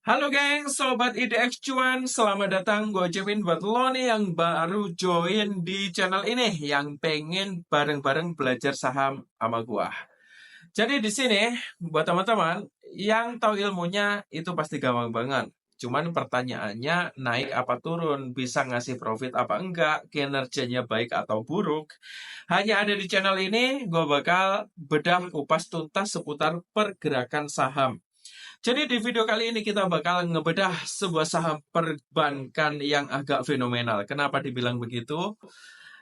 Halo geng, Sobat IDX Cuan, selamat datang. Gue ucapin buat lo nih yang baru join di channel ini, yang pengen bareng-bareng belajar saham sama gua. Jadi di sini, buat teman-teman, yang tahu ilmunya itu pasti gampang banget. Cuman pertanyaannya, naik apa turun, bisa ngasih profit apa enggak, kinerjanya baik atau buruk. Hanya ada di channel ini, gue bakal bedah kupas tuntas seputar pergerakan saham. Jadi di video kali ini kita bakal ngebedah sebuah saham perbankan yang agak fenomenal. Kenapa dibilang begitu?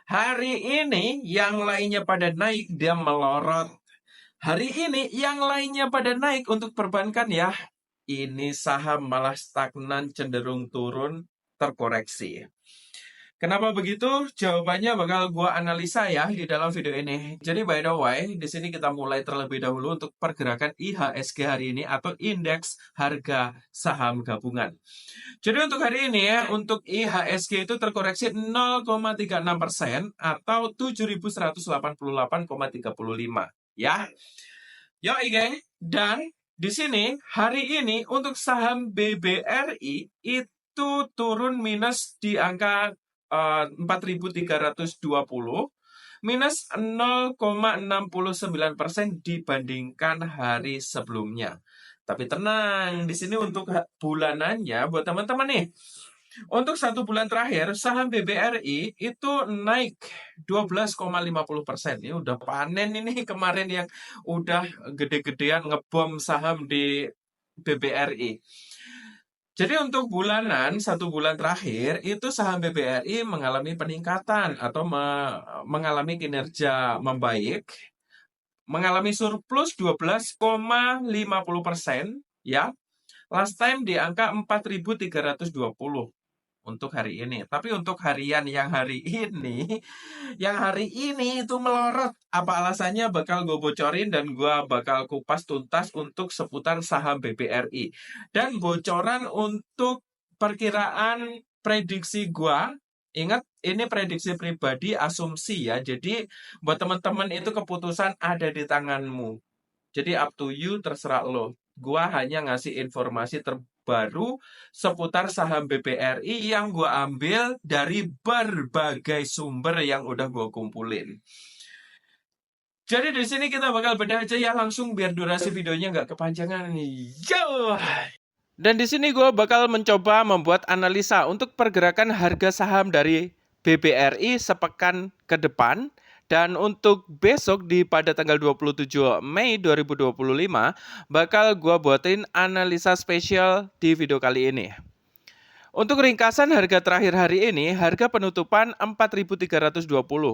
Hari ini yang lainnya pada naik, dia melorot. Hari ini yang lainnya pada naik untuk perbankan ya. Ini saham malah stagnan, cenderung turun, terkoreksi. Kenapa begitu? Jawabannya bakal gua analisa ya di dalam video ini. Jadi by the way, di sini kita mulai terlebih dahulu untuk pergerakan IHSG hari ini atau indeks harga saham gabungan. Jadi untuk hari ini ya, untuk IHSG itu terkoreksi 0,36% atau 7.188,35 ya. Yoi geng. Dan di sini hari ini untuk saham BBRI itu turun minus di angka 4.320 minus 0,69% dibandingkan hari sebelumnya. Tapi tenang, di sini untuk bulanannya buat teman-teman nih. Untuk 1 bulan terakhir, saham BBRI itu naik 12,50%. Ini udah panen ini kemarin yang udah gede-gedean ngebom saham di BBRI. Jadi untuk bulanan, 1 bulan terakhir, itu saham BBRI mengalami peningkatan atau mengalami kinerja membaik, mengalami surplus 12,50% ya. Last time di angka 4.320 untuk hari ini. Tapi untuk harian yang hari ini itu melorot. Apa alasannya bakal gue bocorin dan gue bakal kupas tuntas untuk seputar saham BBRI. Dan bocoran untuk perkiraan prediksi gue. Ingat, ini prediksi pribadi, asumsi ya. Jadi buat teman-teman itu keputusan ada di tanganmu. Jadi up to you, terserah lo. Gua hanya ngasih informasi terbaru seputar saham BBRI yang gua ambil dari berbagai sumber yang udah gua kumpulin. Jadi di sini kita bakal bedah aja ya langsung biar durasi videonya nggak kepanjangan. Yo! Dan di sini gue bakal mencoba membuat analisa untuk pergerakan harga saham dari BBRI sepekan ke depan. Dan untuk besok pada tanggal 27 Mei 2025 bakal gue buatin analisa spesial di video kali ini. Untuk ringkasan harga terakhir hari ini, harga penutupan 4.320.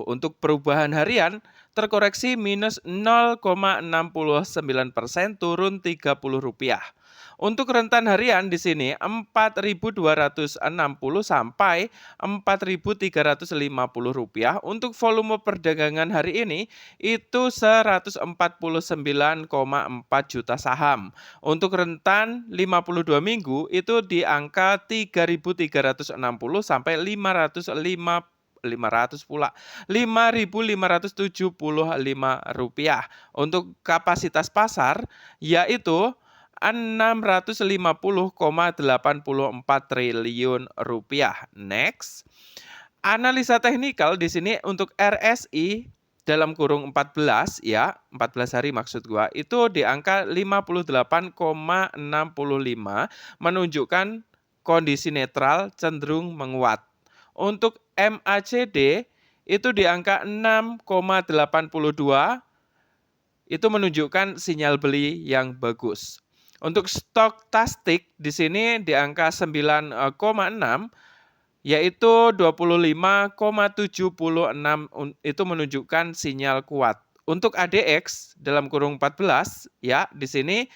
Untuk perubahan harian, terkoreksi minus 0,69%, turun Rp30. Untuk rentan harian di sini 4.260 sampai Rp4.350. Untuk volume perdagangan hari ini itu 149,4 juta saham. Untuk rentan 52 minggu itu di angka 3.360 sampai 5.575 rupiah. Untuk kapasitas pasar yaitu 650,84 triliun rupiah. Next, analisa teknikal di sini untuk RSI dalam kurung 14 ya, 14 hari maksud gua, itu di angka 58,65 menunjukkan kondisi netral cenderung menguat. Untuk MACD itu di angka 6,82 itu menunjukkan sinyal beli yang bagus. Untuk stokastik di sini di angka 9,6 yaitu 25,76 itu menunjukkan sinyal kuat. Untuk ADX dalam kurung 14 ya di sini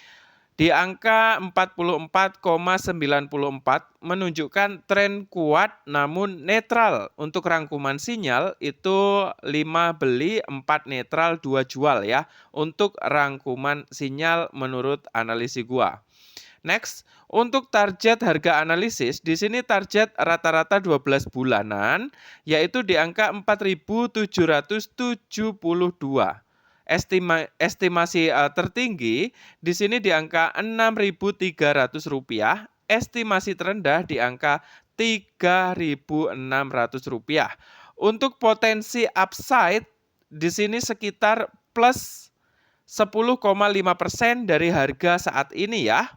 di angka 44,94 menunjukkan tren kuat namun netral. Untuk rangkuman sinyal itu 5 beli, 4 netral, 2 jual ya. Untuk rangkuman sinyal menurut analisis gua. Next, untuk target harga analisis di sini target rata-rata 12 bulanan yaitu di angka 4.772. Estimasi tertinggi di sini di angka Rp6.300 estimasi terendah di angka Rp3.600. Untuk potensi upside di sini sekitar plus 10,5% dari harga saat ini ya.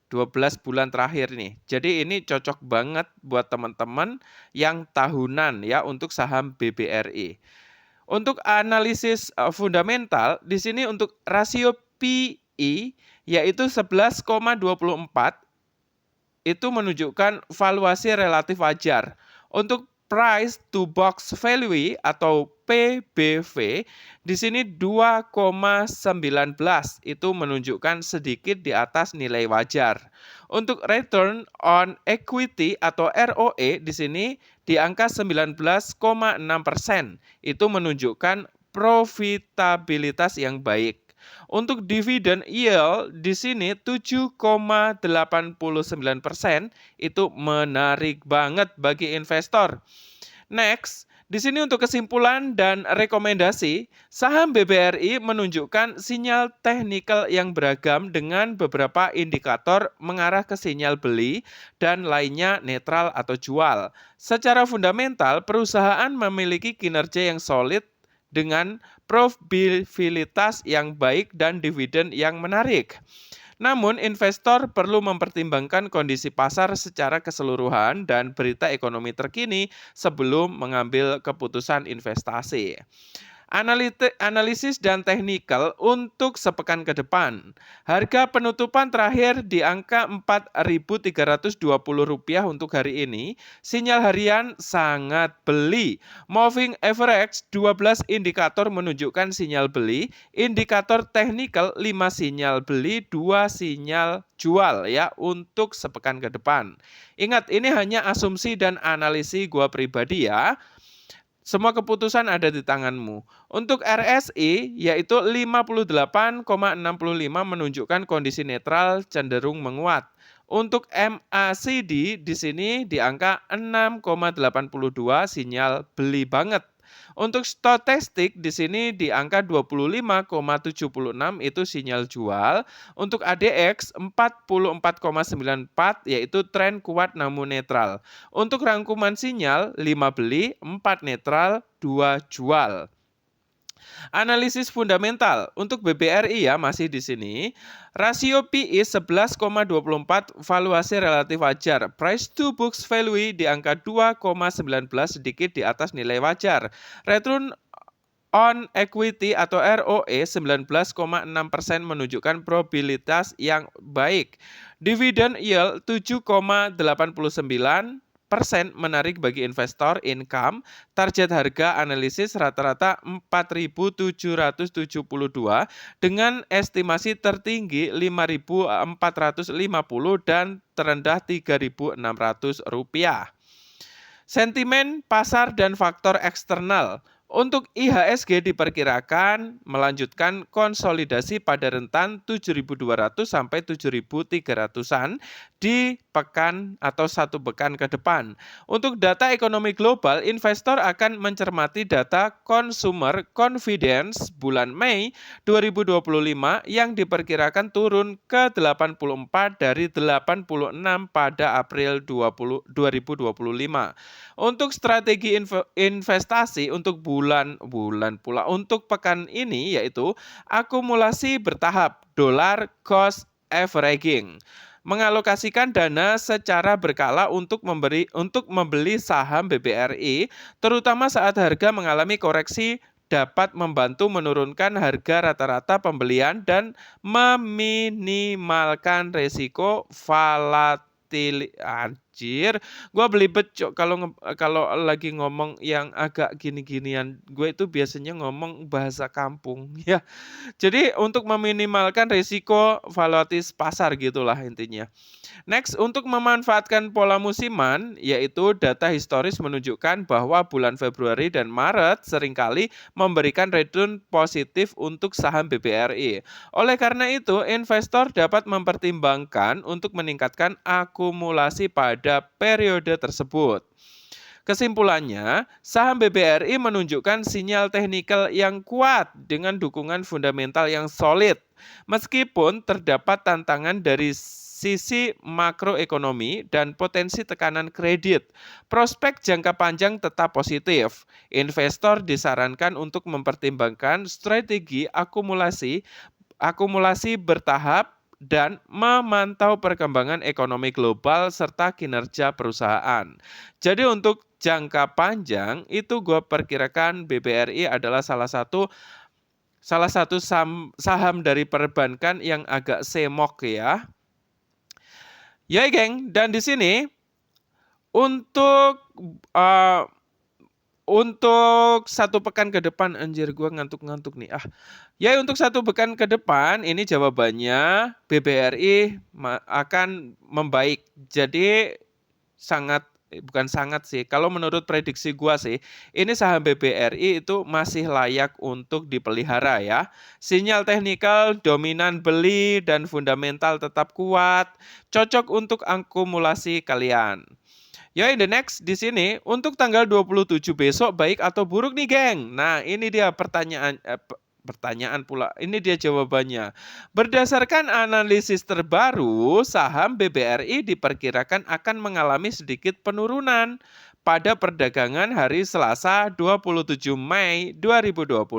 12 bulan terakhir nih. Jadi ini cocok banget buat teman-teman yang tahunan ya untuk saham BBRI. Untuk analisis fundamental di sini untuk rasio PE yaitu 11,24 itu menunjukkan valuasi relatif wajar. Untuk price to box value atau PBV di sini 2,19 itu menunjukkan sedikit di atas nilai wajar. Untuk return on equity atau ROE di sini di angka 19,6%. Itu menunjukkan profitabilitas yang baik. Untuk dividen yield di sini 7,89% itu menarik banget bagi investor. Next, di sini untuk kesimpulan dan rekomendasi, saham BBRI menunjukkan sinyal teknikal yang beragam dengan beberapa indikator mengarah ke sinyal beli dan lainnya netral atau jual. Secara fundamental, perusahaan memiliki kinerja yang solid dengan profitabilitas yang baik dan dividen yang menarik. Namun, investor perlu mempertimbangkan kondisi pasar secara keseluruhan dan berita ekonomi terkini sebelum mengambil keputusan investasi. Analisis dan teknikal untuk sepekan ke depan. Harga penutupan terakhir di angka Rp4.320 untuk hari ini. Sinyal harian sangat beli. Moving average 12 indikator menunjukkan sinyal beli. Indikator teknikal 5 sinyal beli, 2 sinyal jual ya untuk sepekan ke depan. Ingat, ini hanya asumsi dan analisis gua pribadi ya. Semua keputusan ada di tanganmu. Untuk RSI yaitu 58,65 menunjukkan kondisi netral cenderung menguat. Untuk MACD di sini di angka 6,82 sinyal beli banget. Untuk stokastik di sini di angka 25,76 itu sinyal jual. Untuk ADX 44,94 yaitu tren kuat namun netral. Untuk rangkuman sinyal 5 beli, 4 netral, 2 jual. Analisis fundamental untuk BBRI ya masih di sini. Rasio PE 11,24 valuasi relatif wajar. Price to book value di angka 2,19 sedikit di atas nilai wajar. Return on equity atau ROE 19,6% menunjukkan probabilitas yang baik. Dividend yield 7,89% menarik bagi investor income. Target harga analisis rata-rata 4.772 dengan estimasi tertinggi 5.450 dan terendah Rp3.600. Sentimen pasar dan faktor eksternal. Untuk IHSG diperkirakan melanjutkan konsolidasi pada rentan 7.200 sampai 7.300-an di pekan atau satu pekan ke depan. Untuk data ekonomi global, investor akan mencermati data consumer confidence bulan Mei 2025 yang diperkirakan turun ke 84 dari 86 pada April 2025. Untuk strategi investasi untuk bulan pula untuk pekan ini yaitu akumulasi bertahap dollar cost averaging. Mengalokasikan dana secara berkala untuk membeli saham BBRI terutama saat harga mengalami koreksi dapat membantu menurunkan harga rata-rata pembelian dan meminimalkan risiko volatility. Gue belibet kalau lagi ngomong yang agak gini-ginian. Gue itu biasanya ngomong bahasa kampung ya. Jadi untuk meminimalkan risiko volatilitas pasar gitulah intinya. Next, untuk memanfaatkan pola musiman, yaitu data historis menunjukkan bahwa bulan Februari dan Maret seringkali memberikan return positif untuk saham BBRI. Oleh karena itu, investor dapat mempertimbangkan untuk meningkatkan akumulasi pada periode tersebut. Kesimpulannya, saham BBRI menunjukkan sinyal teknikal yang kuat dengan dukungan fundamental yang solid. Meskipun terdapat tantangan dari sisi makroekonomi dan potensi tekanan kredit. Prospek jangka panjang tetap positif. Investor disarankan untuk mempertimbangkan strategi akumulasi bertahap dan memantau perkembangan ekonomi global serta kinerja perusahaan. Jadi untuk jangka panjang itu gue perkirakan BBRI adalah salah satu saham dari perbankan yang agak semok ya. Ya geng, dan di sini untuk satu pekan ke depan, anjir gue ngantuk-ngantuk nih. Ya untuk satu pekan ke depan ini jawabannya BBRI akan membaik. Jadi bukan sangat sih. Kalau menurut prediksi gue sih, ini saham BBRI itu masih layak untuk dipelihara ya. Sinyal teknikal dominan beli dan fundamental tetap kuat. Cocok untuk akumulasi kalian. Ya, in the next di sini untuk tanggal 27 besok baik atau buruk nih, geng. Nah, ini dia pertanyaan pula. Ini dia jawabannya. Berdasarkan analisis terbaru, saham BBRI diperkirakan akan mengalami sedikit penurunan pada perdagangan hari Selasa 27 Mei 2025.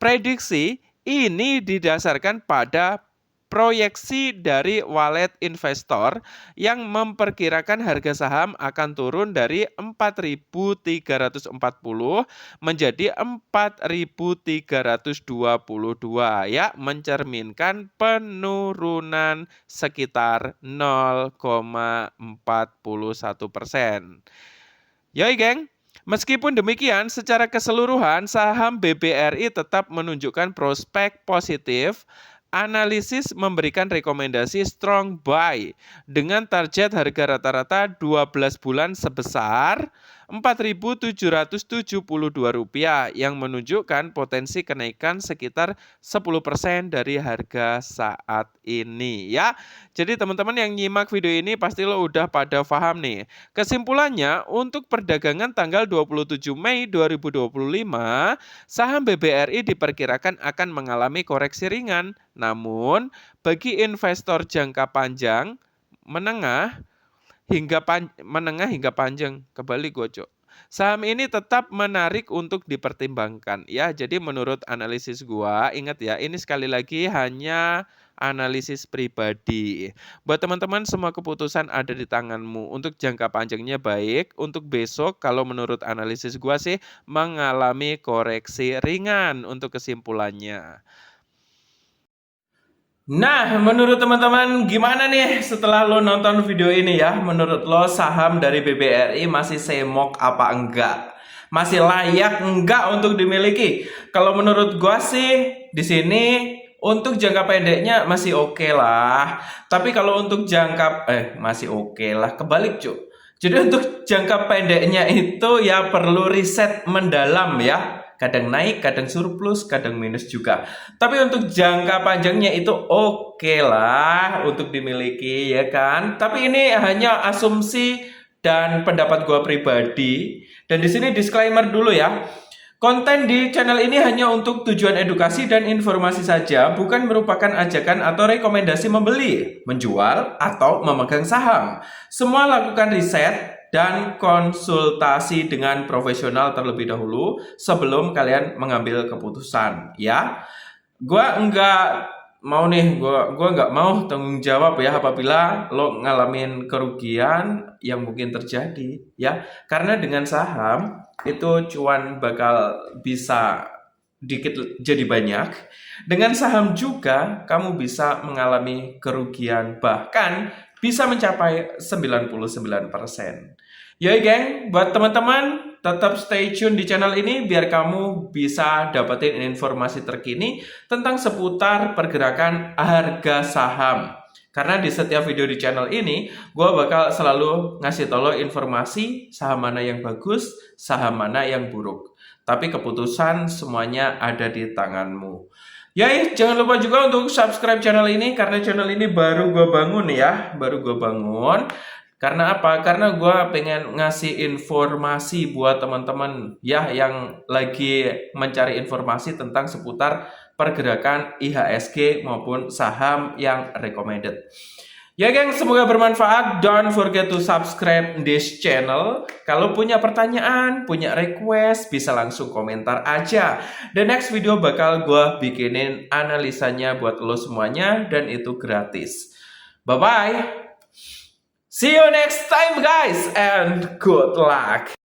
Prediksi ini didasarkan pada proyeksi dari wallet investor yang memperkirakan harga saham akan turun dari 4.340 menjadi 4.322 ya, mencerminkan penurunan sekitar 0,41%. Yoi geng, meskipun demikian secara keseluruhan saham BBRI tetap menunjukkan prospek positif. Analisis memberikan rekomendasi strong buy dengan target harga rata-rata 12 bulan sebesar Rp4.772 yang menunjukkan potensi kenaikan sekitar 10% dari harga saat ini ya. Jadi teman-teman yang nyimak video ini pasti lo udah pada paham nih. Kesimpulannya untuk perdagangan tanggal 27 Mei 2025, saham BBRI diperkirakan akan mengalami koreksi ringan. Namun, bagi investor jangka panjang, menengah hingga panjang, kebalik gue, saham ini tetap menarik untuk dipertimbangkan ya. Jadi menurut analisis gua, ingat ya, ini sekali lagi hanya analisis pribadi. Buat teman-teman semua keputusan ada di tanganmu. Untuk jangka panjangnya baik, untuk besok kalau menurut analisis gua sih mengalami koreksi ringan untuk kesimpulannya. Nah, menurut teman-teman gimana nih setelah lo nonton video ini ya? Menurut lo saham dari BBRI masih semok apa enggak? Masih layak enggak untuk dimiliki? Kalau menurut gua sih di sini untuk jangka pendeknya masih oke lah. Tapi kalau untuk masih oke lah, kebalik cuy. Jadi untuk jangka pendeknya itu ya perlu riset mendalam ya. Kadang naik, kadang surplus, kadang minus juga. Tapi untuk jangka panjangnya itu oke lah untuk dimiliki ya kan. Tapi ini hanya asumsi dan pendapat gua pribadi. Dan di sini disclaimer dulu ya. Konten di channel ini hanya untuk tujuan edukasi dan informasi saja, bukan merupakan ajakan atau rekomendasi membeli, menjual, atau memegang saham. Semua lakukan riset dan konsultasi dengan profesional terlebih dahulu sebelum kalian mengambil keputusan ya. Gua nggak mau tanggung jawab ya apabila lo ngalamin kerugian yang mungkin terjadi ya, karena dengan saham itu cuan bakal bisa dikit jadi banyak. Dengan saham juga kamu bisa mengalami kerugian bahkan bisa mencapai 99%. Yoi geng, buat teman-teman tetap stay tune di channel ini biar kamu bisa dapetin informasi terkini tentang seputar pergerakan harga saham. Karena di setiap video di channel ini, gue bakal selalu ngasih tau lo informasi saham mana yang bagus, saham mana yang buruk. Tapi keputusan semuanya ada di tanganmu. Ya, jangan lupa juga untuk subscribe channel ini karena channel ini baru gue bangun ya, Karena apa? Karena gue pengen ngasih informasi buat teman-teman ya yang lagi mencari informasi tentang seputar pergerakan IHSG maupun saham yang recommended. Ya geng, semoga bermanfaat. Don't forget to subscribe this channel. Kalau punya pertanyaan, punya request, bisa langsung komentar aja. The next video bakal gue bikinin analisanya buat lo semuanya, dan itu gratis. Bye-bye. See you next time guys, and good luck.